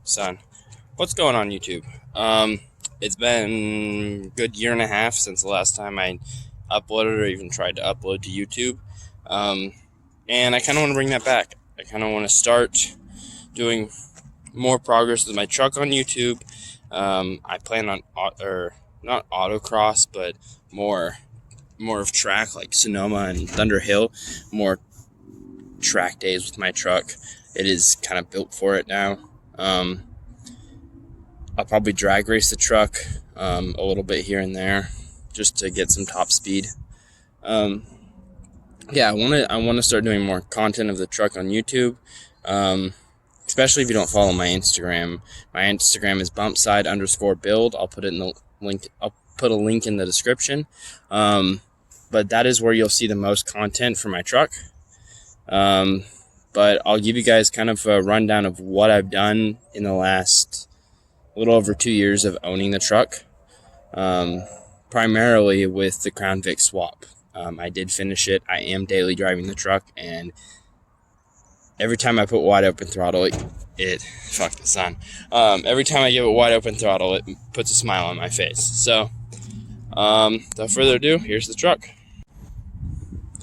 Son. What's going on, YouTube? It's been a good year and a half since the last time I uploaded or even tried to upload to YouTube. And I kind of want to bring that back. I kind of want to start doing more progress with my truck on YouTube. I plan on, not autocross, but more of track, like Sonoma and Thunder Hill, more track days with my truck. It is kind of built for it now. I'll probably drag race the truck a little bit here and there just to get some top speed. I want to start doing more content of the truck on YouTube, especially if you don't follow my Instagram. My Instagram is bumpside_build. I'll put it in the link. I'll put a link in the description. But that is where you'll see the most content for my truck. But I'll give you guys kind of a rundown of what I've done in the last little over 2 years of owning the truck, primarily with the Crown Vic swap. I did finish it. I am daily driving the truck, and every time I put wide open throttle, every time I give it wide open throttle, it puts a smile on my face. So, without further ado, here's the truck.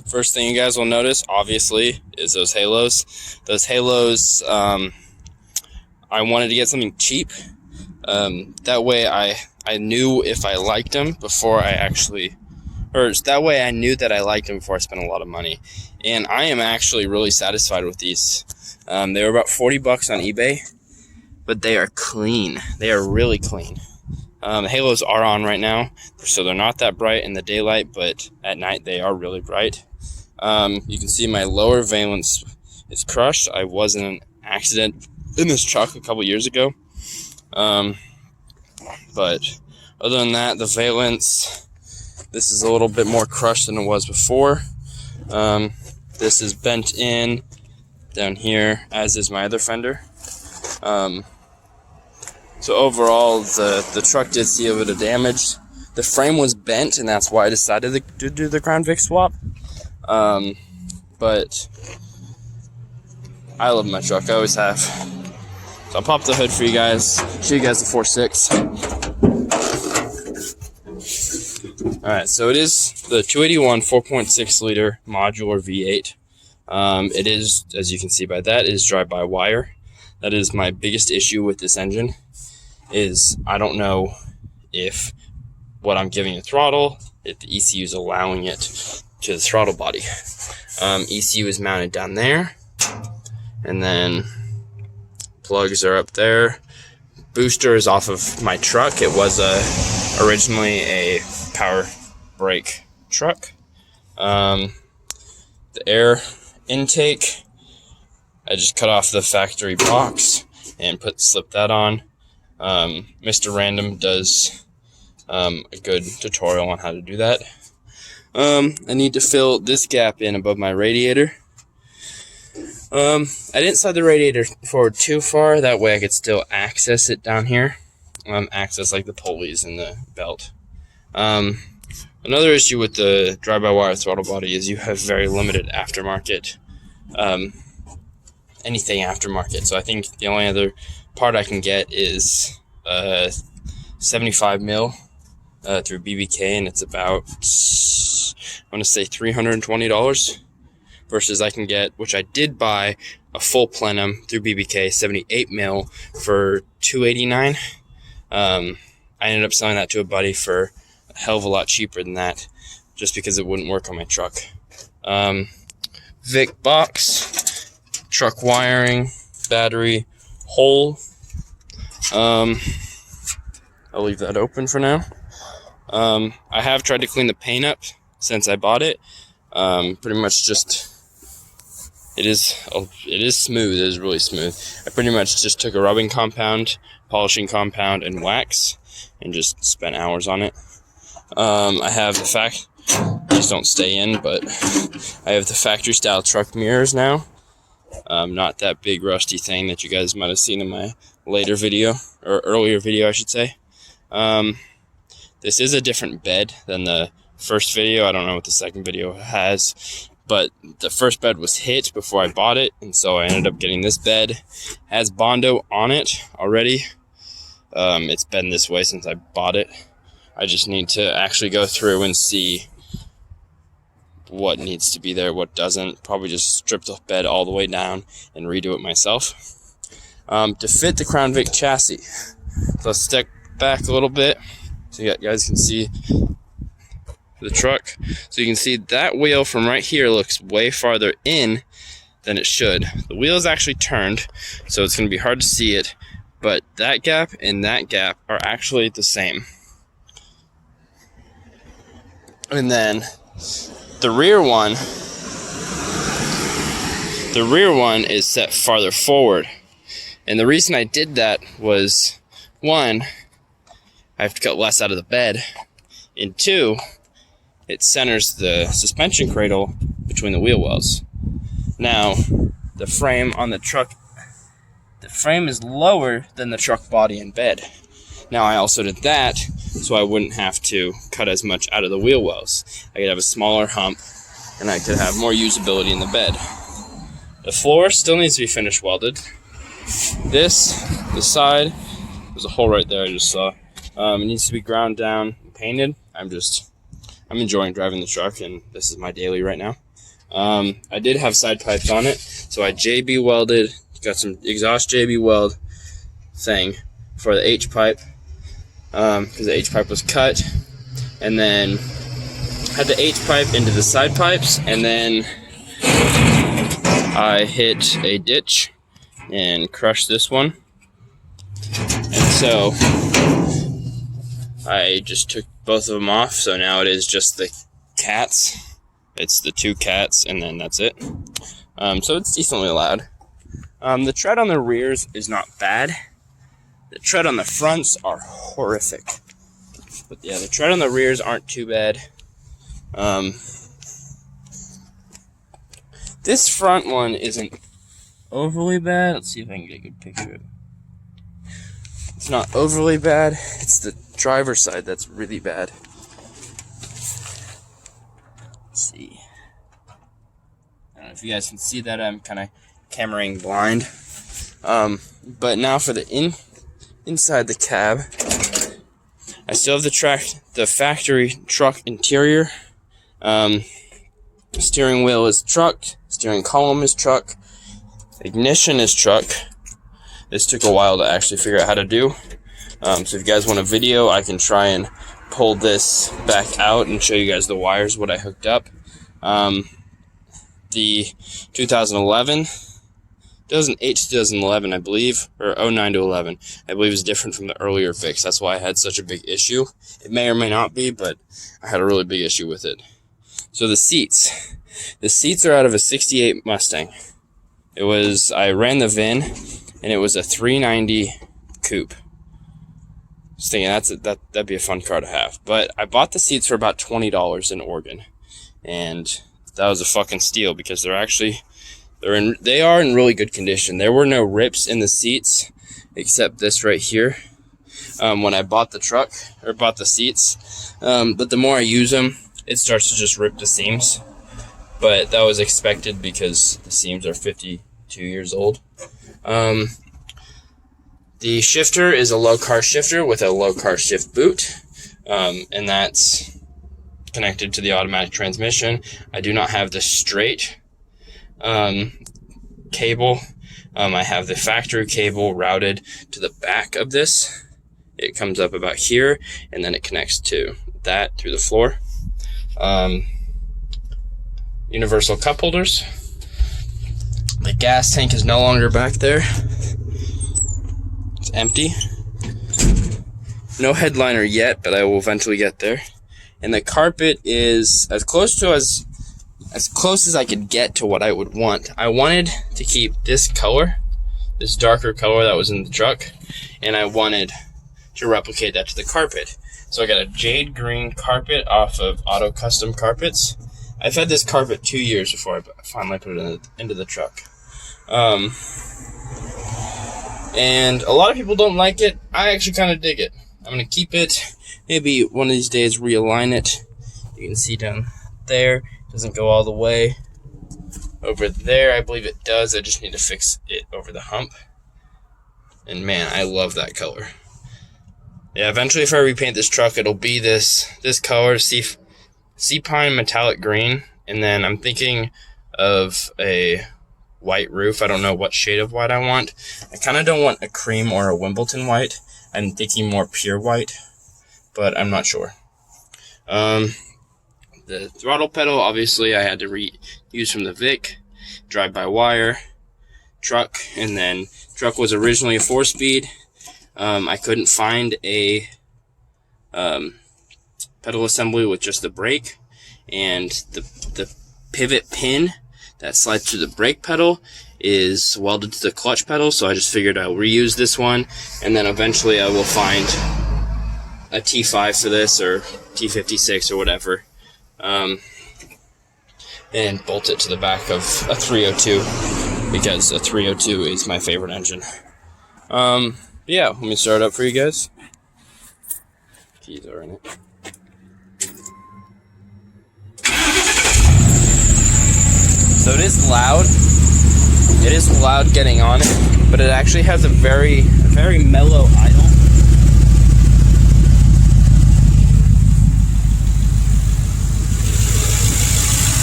First thing you guys will notice, obviously, is those halos. Those halos, I wanted to get something cheap. That way I knew if I liked them before that way I knew that I liked them before I spent a lot of money. And I am actually really satisfied with these. They were about $40 on eBay, but they are clean. They are really clean. The halos are on right now, so they're not that bright in the daylight, but at night they are really bright. You can see my lower valence is crushed. I was in an accident in this truck a couple years ago. But other than that, the valence, this is a little bit more crushed than it was before. This is bent in down here, as is my other fender. So overall, the truck did see a bit of damage. The frame was bent, and that's why I decided to do the Crown Vic swap. But I love my truck. I always have. So I'll pop the hood for you guys. Show you guys the 4.6. Alright, so it is the 281 4.6 liter modular V8. It is, as you can see by that, is drive-by-wire. That is my biggest issue with this engine. Is I don't know if what I'm giving the throttle, if the ECU is allowing it to the throttle body. ECU is mounted down there, and then plugs are up there. Booster is off of my truck. It was originally a power brake truck. The air intake, I just cut off the factory box and slip that on. Mr. Random does a good tutorial on how to do that. I need to fill this gap in above my radiator. I didn't slide the radiator forward too far, that way I could still access it down here. Access like the pulleys and the belt. Another issue with the drive-by-wire throttle body is you have very limited aftermarket. Anything aftermarket. So I think the only other part I can get is 75 mil through BBK, and it's about, I want to say $320, versus I can get, which I did buy, a full plenum through BBK 78 mil for $289. I ended up selling that to a buddy for a hell of a lot cheaper than that, just because it wouldn't work on my truck. Vic box, truck wiring, battery, hole. I'll leave that open for now. I have tried to clean the paint up since I bought it. Pretty much just, it is smooth. It is really smooth. I pretty much just took a rubbing compound, polishing compound, and wax, and just spent hours on it. I have these don't stay in, but I have the factory style truck mirrors now. Not that big rusty thing that you guys might have seen in my later video, or earlier video, I should say. This is a different bed than the first video. I don't know what the second video has, but the first bed was hit before I bought it, and so I ended up getting this bed. It has Bondo on it already. It's been this way since I bought it. I just need to actually go through and see what needs to be there, what doesn't. Probably just strip the bed all the way down and redo it myself. To fit the Crown Vic chassis, so let's step back a little bit so you guys can see the truck. So you can see that wheel from right here looks way farther in than it should. The wheel is actually turned, so it's going to be hard to see it, but that gap and that gap are actually the same. And then the rear one is set farther forward. And the reason I did that was, one, I have to cut less out of the bed, and two, it centers the suspension cradle between the wheel wells. Now, the frame on the truck, the frame is lower than the truck body and bed. Now, I also did that so I wouldn't have to cut as much out of the wheel wells. I could have a smaller hump, and I could have more usability in the bed. The floor still needs to be finish welded. The side, there's a hole right there I just saw. It needs to be ground down and painted. I'm enjoying driving the truck, and this is my daily right now. I did have side pipes on it, so I JB welded, got some exhaust JB weld thing for the H pipe, because the H pipe was cut, and then had the H pipe into the side pipes, and then I hit a ditch and crushed this one, and so I just took both of them off. So now it is just the cats. It's the two cats, and then that's it. So it's decently loud. The tread on the rears is not bad. The tread on the fronts are horrific, but yeah, the tread on the rears aren't too bad. This front one isn't overly bad. Let's see if I can get a good picture of it. It's not overly bad. It's the driver's side that's really bad. Let's see. I don't know if you guys can see that. I'm kind of cameraing blind. But now for the inside the cab, I still have the factory truck interior. Steering wheel is truck. Steering column is truck. Ignition is truck. This took a while to actually figure out how to do. So if you guys want a video, I can try and pull this back out and show you guys the wires, what I hooked up. The 2008 to 2011, I believe, or 09 to 11, I believe is different from the earlier Vics. That's why I had such a big issue. It may or may not be, but I had a really big issue with it. So the seats. The seats are out of a 68 Mustang. I ran the VIN, and it was a 390 coupe. Just thinking that'd be a fun car to have. But I bought the seats for about $20 in Oregon, and that was a fucking steal because they are in really good condition. There were no rips in the seats except this right here. When I bought the truck or bought the seats, but the more I use them, it starts to just rip the seams. But that was expected because the seams are 52 years old. The shifter is a Lokar shifter with a Lokar shift boot, and that's connected to the automatic transmission. I do not have the straight cable. I have the factory cable routed to the back of this. It comes up about here, and then it connects to that through the floor. Universal cup holders. The gas tank is no longer back there. It's empty. No headliner yet, but I will eventually get there. And the carpet is as close as I could get to what I would want. I wanted to keep this color, this darker color that was in the truck, and I wanted to replicate that to the carpet. So I got a jade green carpet off of Auto Custom Carpets. I've had this carpet 2 years before I finally put it into the truck. And a lot of people don't like it. I actually kind of dig it. I'm going to keep it. Maybe one of these days realign it. You can see down there. It doesn't go all the way. over there. I believe it does. I just need to fix it over the hump. And man, I love that color. Yeah, eventually if I repaint this truck, it'll be this color, sea pine metallic green. And then I'm thinking of a white roof. I don't know what shade of white I want. I kind of don't want a cream or a Wimbledon white. I'm thinking more pure white, but I'm not sure. The throttle pedal, obviously, I had to reuse from the Vic. Drive-by-wire truck, and then truck was originally a 4-speed. I couldn't find a pedal assembly with just the brake, and the pivot pin that slides to the brake pedal is welded to the clutch pedal, so I just figured I'll reuse this one, and then eventually I will find a T5 for this, or T56 or whatever, and bolt it to the back of a 302, because a 302 is my favorite engine. Yeah, let me start it up for you guys. Keys are in it. So it is loud. It is loud getting on it, but it actually has a very mellow idle.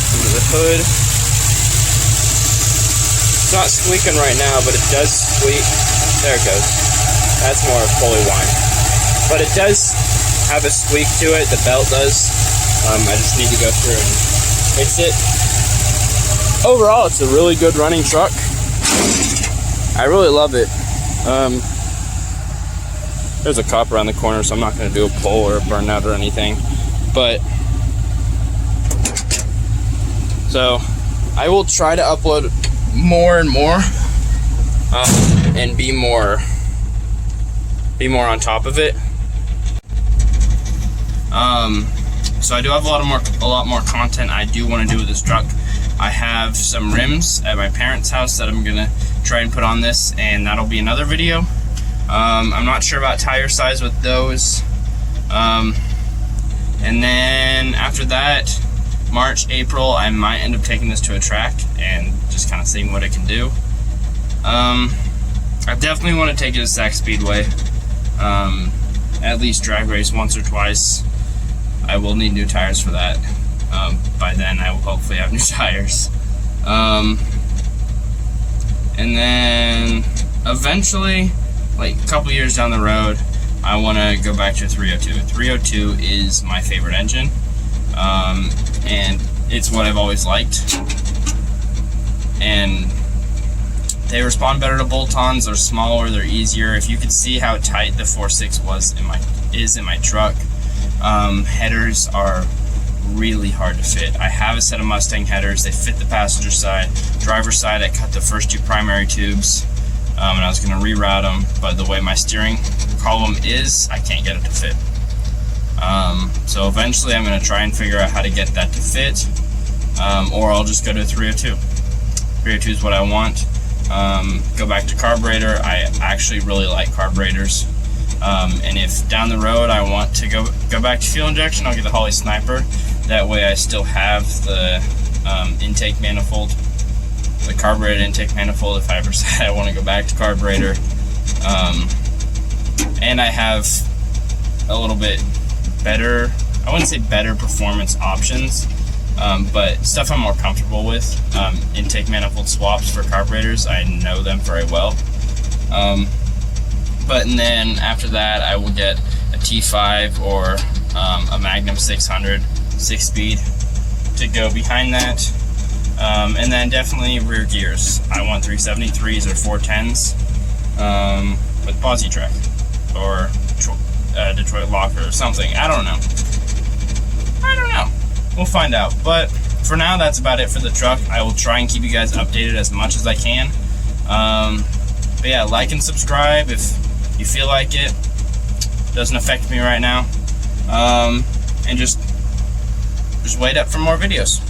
Under the hood. It's not squeaking right now, but it does squeak. There it goes. That's more fully whine. But it does have a squeak to it. The belt does. I just need to go through and fix it. Overall, it's a really good running truck. I really love it. There's a cop around the corner, so I'm not going to do a pull or a burnout or anything. But so I will try to upload more and more, and be more on top of it. So I do have a lot more content I do want to do with this truck. I have some rims at my parents' house that I'm gonna try and put on this, and that'll be another video. I'm not sure about tire size with those. And then after that, March, April, I might end up taking this to a track and just kind of seeing what it can do. I definitely want to take it to Sac Speedway. At least drag race once or twice. I will need new tires for that. By then I will hopefully have new tires. And then eventually, like a couple years down the road, I want to go back to a 302. 302 is my favorite engine, and it's what I've always liked. And they respond better to bolt-ons. They're smaller, they're easier. If you could see how tight the 4.6 is in my truck, headers are really hard to fit. I have a set of Mustang headers. They fit the passenger side. Driver's side, I cut the first 2 primary tubes, and I was going to reroute them, but the way my steering column is, I can't get it to fit. So eventually I'm going to try and figure out how to get that to fit, or I'll just go to a 302. 302 is what I want. Go back to carburetor. I actually really like carburetors. And if down the road I want to go back to fuel injection, I'll get the Holley Sniper. That way I still have the intake manifold, the carbureted intake manifold, if I ever say I want to go back to carburetor. And I have a little bit better, I wouldn't say better performance options, but stuff I'm more comfortable with. Intake manifold swaps for carburetors, I know them very well. And then after that, I will get a T5 or a Magnum 600 6-speed to go behind that. And then definitely rear gears. I want 373s or 410s with Posi Track or Detroit Lokar or something. I don't know. We'll find out. But for now, that's about it for the truck. I will try and keep you guys updated as much as I can. But yeah, like and subscribe if you feel like it. Doesn't affect me right now. And just wait up for more videos.